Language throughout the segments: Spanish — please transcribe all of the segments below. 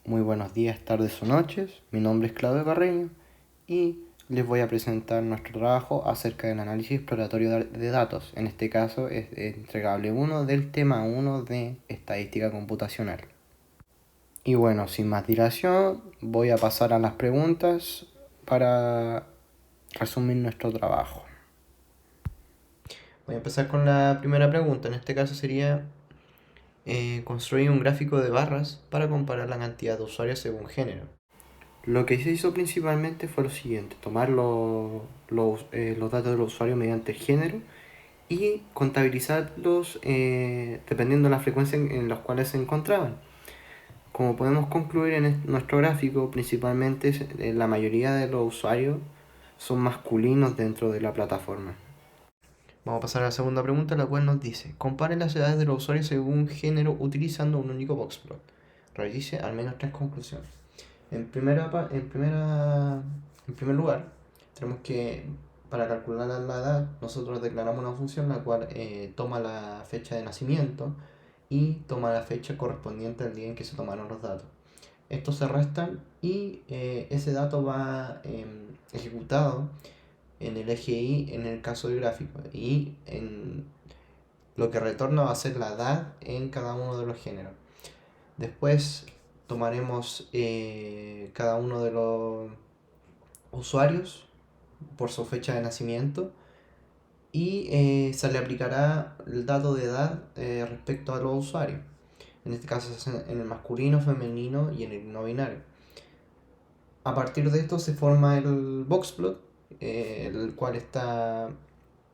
Muy buenos días, tardes o noches. Mi nombre es Claudio Carreño y les voy a presentar nuestro trabajo acerca del análisis exploratorio de datos. En este caso es entregable 1 del tema 1 de estadística computacional. Y bueno, sin más dilación, voy a pasar a las preguntas para resumir nuestro trabajo. Voy a empezar con la primera pregunta. En este caso sería construir un gráfico de barras para comparar la cantidad de usuarios según género. Lo que se hizo principalmente fue lo siguiente: tomar los datos de los usuarios mediante género y contabilizarlos dependiendo de la frecuencia en las cuales se encontraban. Como podemos concluir en nuestro gráfico, principalmente la mayoría de los usuarios son masculinos dentro de la plataforma. Vamos a pasar a la segunda pregunta, la cual nos dice: compare las edades de los usuarios según género utilizando un único boxplot. Realice al menos 3 conclusiones. En primer lugar, tenemos que, para calcular la edad, nosotros declaramos una función la cual toma la fecha de nacimiento y toma la fecha correspondiente al día en que se tomaron los datos. Estos se restan y ese dato va ejecutado en el eje Y en el caso del gráfico, y lo que retorna va a ser la edad en cada uno de los géneros. Después tomaremos cada uno de los usuarios por su fecha de nacimiento y se le aplicará el dato de edad respecto a los usuarios. En este caso es en el masculino, femenino y en el no binario. A partir de esto se forma el boxplot, el cual está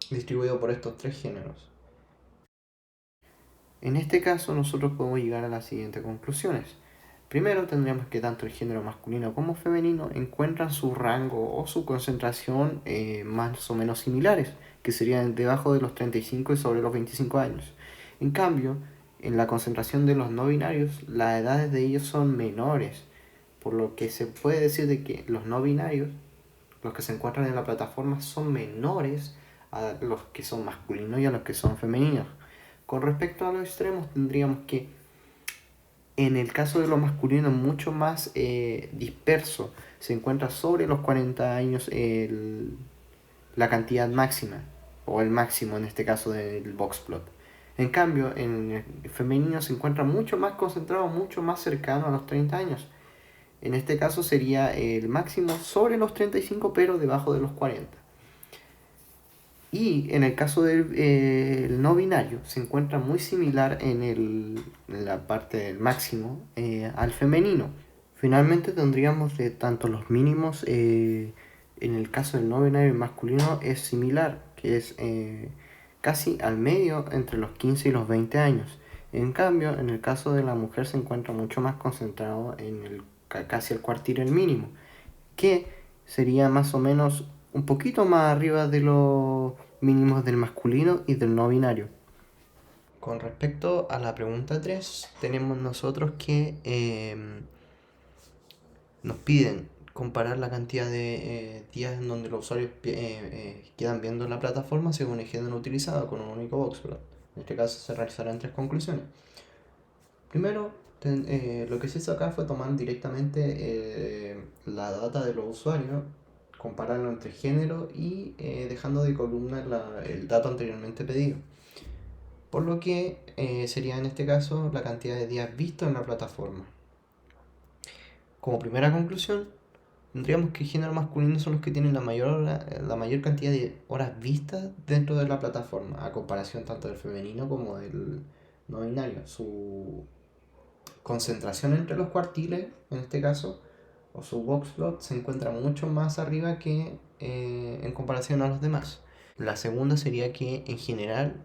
distribuido por estos 3 géneros. En este caso nosotros podemos llegar a las siguientes conclusiones. Primero tendríamos que tanto el género masculino como femenino encuentran su rango o su concentración más o menos similares, que serían debajo de los 35 y sobre los 25 años. En cambio, en la concentración de los no binarios, las edades de ellos son menores, por lo que se puede decir de que los no binarios, los que se encuentran en la plataforma, son menores a los que son masculinos y a los que son femeninos. Con respecto a los extremos, tendríamos que en el caso de lo masculino es mucho más disperso. Se encuentra sobre los 40 años la cantidad máxima, o el máximo en este caso del boxplot. En cambio, en el femenino se encuentra mucho más concentrado, mucho más cercano a los 30 años. En este caso sería el máximo sobre los 35, pero debajo de los 40. Y en el caso del no binario, se encuentra muy similar en la parte del máximo al femenino. Finalmente tendríamos de tanto los mínimos, en el caso del no binario masculino es similar, que es casi al medio entre los 15 y los 20 años. En cambio, en el caso de la mujer se encuentra mucho más concentrado en casi el cuartil el mínimo, que sería más o menos un poquito más arriba de los mínimos del masculino y del no binario. Con respecto a la pregunta 3, tenemos nosotros que nos piden comparar la cantidad de días en donde los usuarios quedan viendo la plataforma según el género utilizado con un único boxplot. En este caso se realizarán 3 conclusiones. Primero, lo que se hizo acá fue tomar directamente la data de los usuarios, compararlo entre género y dejando de columna el dato anteriormente pedido. Por lo que sería en este caso la cantidad de días vistos en la plataforma. Como primera conclusión, tendríamos que el género masculino son los que tienen la mayor cantidad de horas vistas dentro de la plataforma, a comparación tanto del femenino como del no binario. Su concentración entre los cuartiles, en este caso, o su boxplot, se encuentra mucho más arriba que en comparación a los demás. La segunda sería que en general,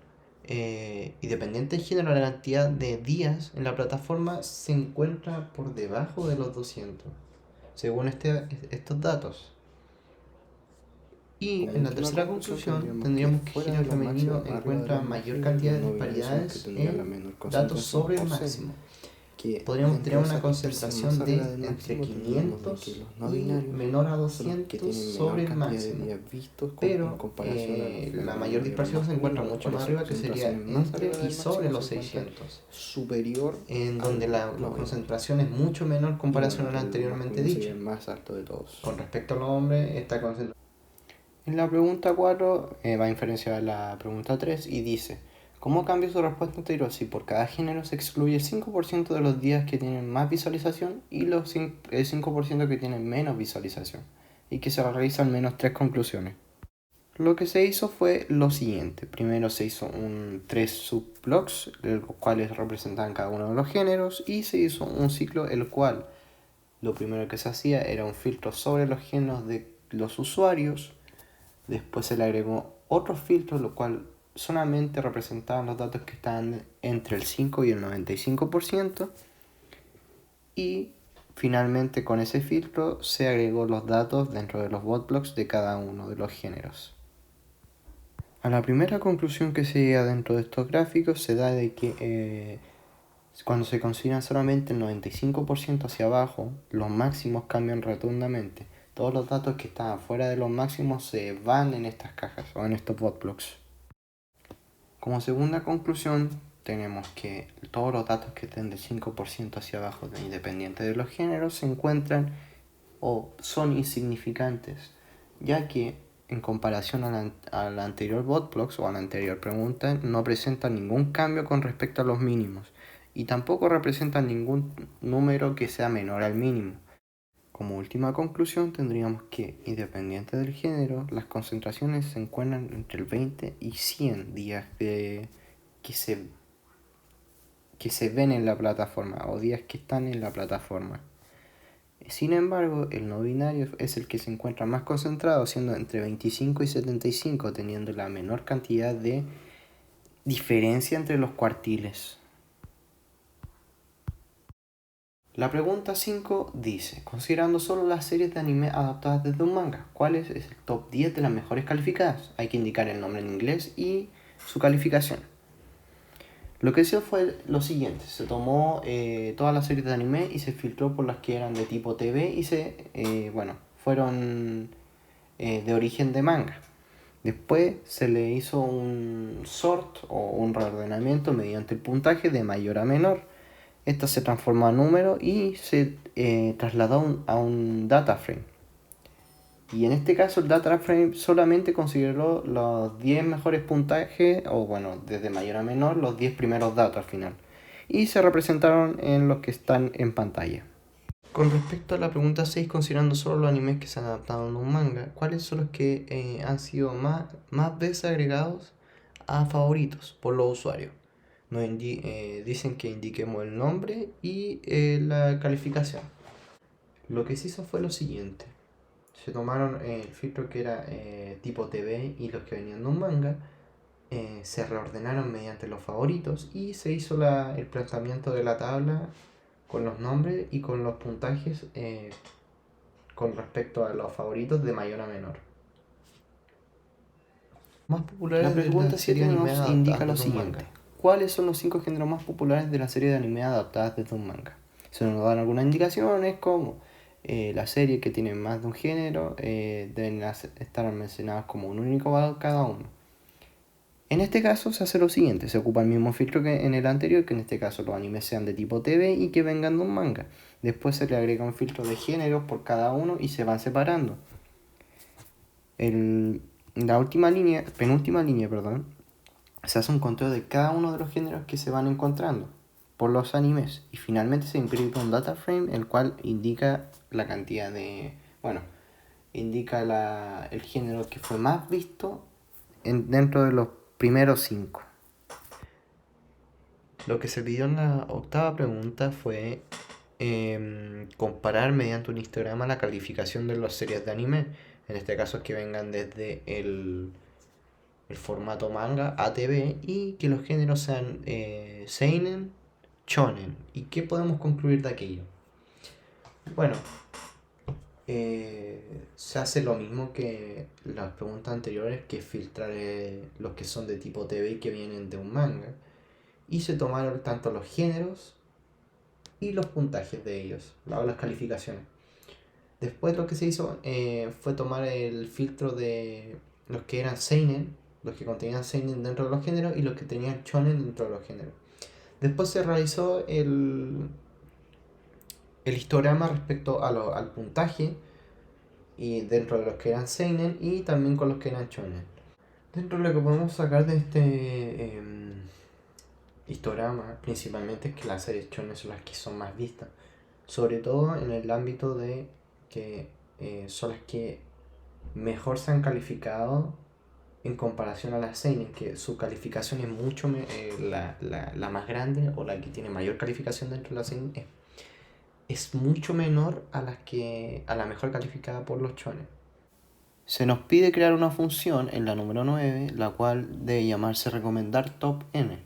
independiente del género, la cantidad de días en la plataforma se encuentra por debajo de los 200, según estos datos. Y en la tercera conclusión tendríamos que el género femenino encuentra mayor cantidad de disparidades en datos sobre el máximo, podríamos tener una concentración de entre 500 y menor a 200 sobre el máximo. Pero la mayor dispersión se encuentra mucho más arriba, que sería entre y sobre los 600, superior, en donde la concentración es mucho menor en comparación a la anteriormente dicha. Más alto de todos. Con respecto a los hombres, esta concentración. En la pregunta 4 va a inferenciar la pregunta 3 y dice: ¿cómo cambia su respuesta anterior si por cada género se excluye el 5% de los días que tienen más visualización y el 5% que tienen menos visualización, y que se realizan al menos 3 conclusiones? Lo que se hizo fue lo siguiente. Primero se hizo 3 subblocks, los cuales representaban cada uno de los géneros, y se hizo un ciclo el cual lo primero que se hacía era un filtro sobre los géneros de los usuarios. Después se le agregó otro filtro, lo cual solamente representaban los datos que estaban entre el 5 y el 95%. Y finalmente con ese filtro se agregó los datos dentro de los botblocks de cada uno de los géneros. A la primera conclusión que se llega dentro de estos gráficos se da de que cuando se consideran solamente el 95% hacia abajo, los máximos cambian rotundamente. Todos los datos que estaban fuera de los máximos se van en estas cajas o en estos botblocks. Como segunda conclusión, tenemos que todos los datos que estén del 5% hacia abajo, independiente de los géneros, se encuentran o son insignificantes, ya que en comparación a la anterior botblocks o a la anterior pregunta, no presentan ningún cambio con respecto a los mínimos y tampoco representan ningún número que sea menor al mínimo. Como última conclusión, tendríamos que, independiente del género, las concentraciones se encuentran entre el 20 y 100 días que se ven en la plataforma o días que están en la plataforma. Sin embargo, el no binario es el que se encuentra más concentrado, siendo entre 25 y 75, teniendo la menor cantidad de diferencia entre los cuartiles. La pregunta 5 dice: considerando solo las series de anime adaptadas desde un manga, ¿cuál es el top 10 de las mejores calificadas? Hay que indicar el nombre en inglés y su calificación. Lo que hizo fue lo siguiente: se tomó todas las series de anime y se filtró por las que eran de tipo TV y fueron de origen de manga. Después se le hizo un sort o un reordenamiento mediante el puntaje de mayor a menor. Esta se transformó a número y se trasladó a un data frame. Y en este caso el data frame solamente consideró los 10 mejores puntajes, desde mayor a menor, los 10 primeros datos al final. Y se representaron en los que están en pantalla. Con respecto a la pregunta 6, considerando solo los animes que se han adaptado en un manga, ¿cuáles son los que han sido más veces agregados a favoritos por los usuarios? Dicen que indiquemos el nombre y la calificación. Lo que se hizo fue lo siguiente: se tomaron el filtro que era tipo TV y los que venían de un manga, se reordenaron mediante los favoritos y se hizo el planteamiento de la tabla con los nombres y con los puntajes con respecto a los favoritos de mayor a menor. Más populares. La pregunta 7 nos indica lo siguiente: ¿cuáles son los 5 géneros más populares de la serie de anime adaptadas desde un manga? Se nos dan algunas indicaciones como la serie que tiene más de un género deben estar mencionados como un único valor cada uno. En este caso se hace lo siguiente: se ocupa el mismo filtro que en el anterior, que en este caso los animes sean de tipo TV y que vengan de un manga. Después se le agrega un filtro de géneros por cada uno y se van separando. La penúltima línea, se hace un conteo de cada uno de los géneros que se van encontrando por los animes y finalmente se imprime un data frame el cual indica la cantidad indica el género que fue más visto dentro de los primeros 5. Lo que se pidió en la octava pregunta fue comparar mediante un histograma la calificación de las series de anime. En este caso es que vengan desde el formato manga a TV y que los géneros sean seinen, shonen. ¿Y qué podemos concluir de aquello? Bueno, se hace lo mismo que las preguntas anteriores, que filtrar los que son de tipo TV y que vienen de un manga. Y se tomaron tanto los géneros y los puntajes de ellos, las calificaciones. Después lo que se hizo fue tomar el filtro de los que eran seinen, los que contenían seinen dentro de los géneros y los que tenían shonen dentro de los géneros. Después se realizó el histograma respecto al puntaje y dentro de los que eran seinen y también con los que eran shonen. Dentro de lo que podemos sacar de este histograma principalmente es que las series shonen son las que son más vistas, sobre todo en el ámbito de que son las que mejor se han calificado en comparación a las seinen, que su calificación es mucho la más grande, o la que tiene mayor calificación dentro de la seinen es mucho menor a la mejor calificada por los shonen. Se nos pide crear una función en la número 9, la cual debe llamarse recomendar top n.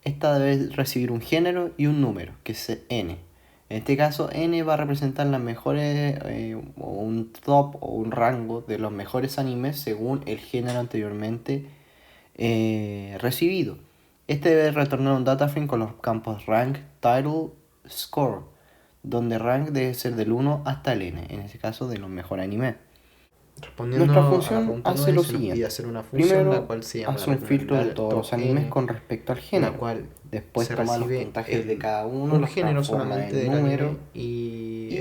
Esta debe recibir un género y un número, que es n. En este caso, n va a representar las mejores, o un top o un rango de los mejores animes según el género anteriormente recibido. Este debe retornar un data frame con los campos rank, title, score, donde rank debe ser del 1 hasta el n, en este caso de los mejores animes. Nuestra función hace lo siguiente. Primero, hace un filtro de todos los animes con respecto al género. Después toma los puntajes de cada uno, los transforma en número y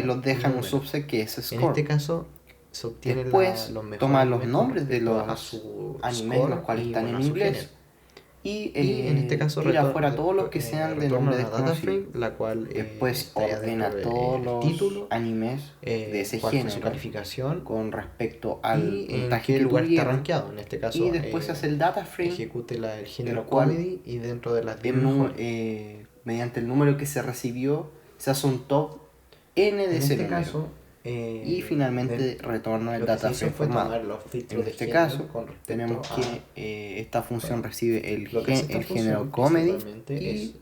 los deja en un subset que es score. En este caso, se obtiene después toma los nombres de los animes, los cuales están en inglés. Y en este caso tira fuera todos los que sean de nombre desconocido. La cual después ordena todos los animes de ese género, su calificación con respecto al puntaje en qué lugar está rankeado en este caso. Y después se hace el data frame, ejecute el género comedy, y dentro de las mediante el número que se recibió se hace un top n de ese número. Caso, y finalmente retorna el data frame formado. En este caso tenemos que esta función recibe el género comedy y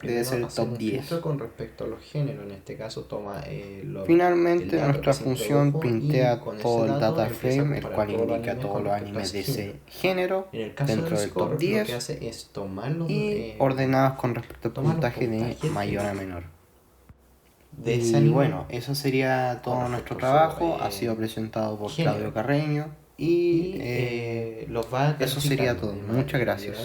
debe ser el top 10. Con respecto a los géneros, en este caso toma finalmente nuestra función pintea todo el data frame, el cual indica todos los animes de ese género dentro del top 10 y ordenados con respecto al puntaje de mayor a menor. Y bueno, eso sería todo nuestro trabajo. Ha sido presentado por Claudio Carreño y eso sería todo. Muchas gracias.